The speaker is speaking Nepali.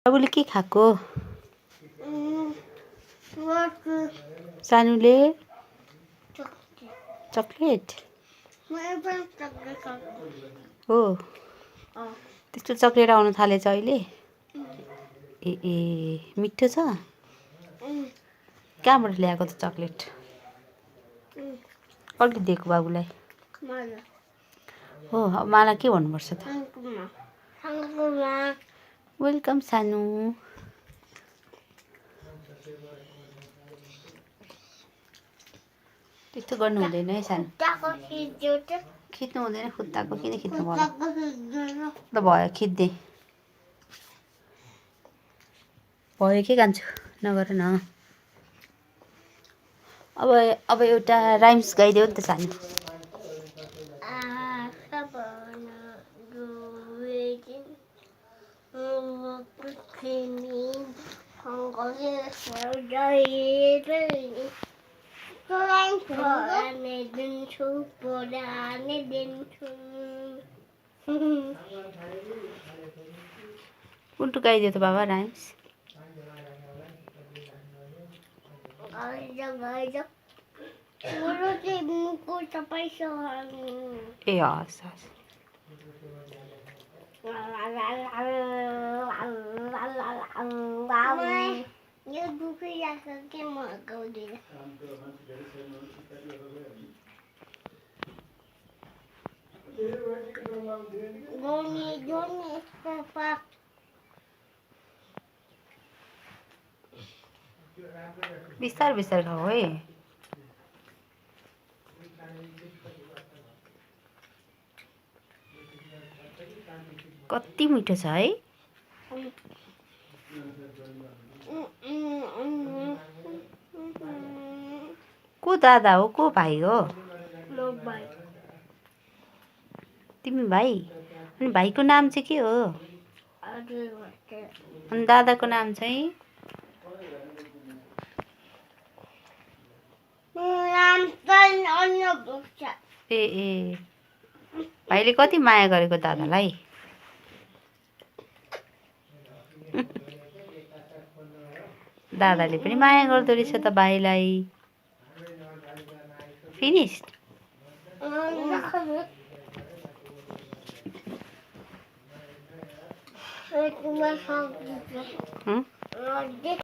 बाबुले के खाएको सानुले चक्लेट हो त्यस्तो चक्लेट आउन थालेछ अहिले ए मिठो छ कहाँबाट ल्याएको त चक्लेट कसले दिएको बाबुलाई हो मलाई के भन्नुपर्छ त वेलकम सानु त्यस्तो गर्नु हुँदैन है सानो खिच्नु हुँदैन खुट्टाको किन खिच्नु पर्यो ल भयो खिच्दे भयो के कान्छु नगर न अब एउटा राइम्स गाइदेऊ नि त सानो कुन्टु गाइदियो त बाबा राइम्स ए हस् हस् यो दुखिरहेको के म गाउँदिनँ बिस्तार बिस्तार खाऊ है कति मिठो छ है को दादा हो को भाइ हो तिमी भाइ अनि भाइको नाम चाहिँ के हो अनि दादाको नाम चाहिँ ए भाइले कति माया गरेको दादालाई दादाले पनि माया गर्दो रहेछ त भाइलाई फिनिस्ड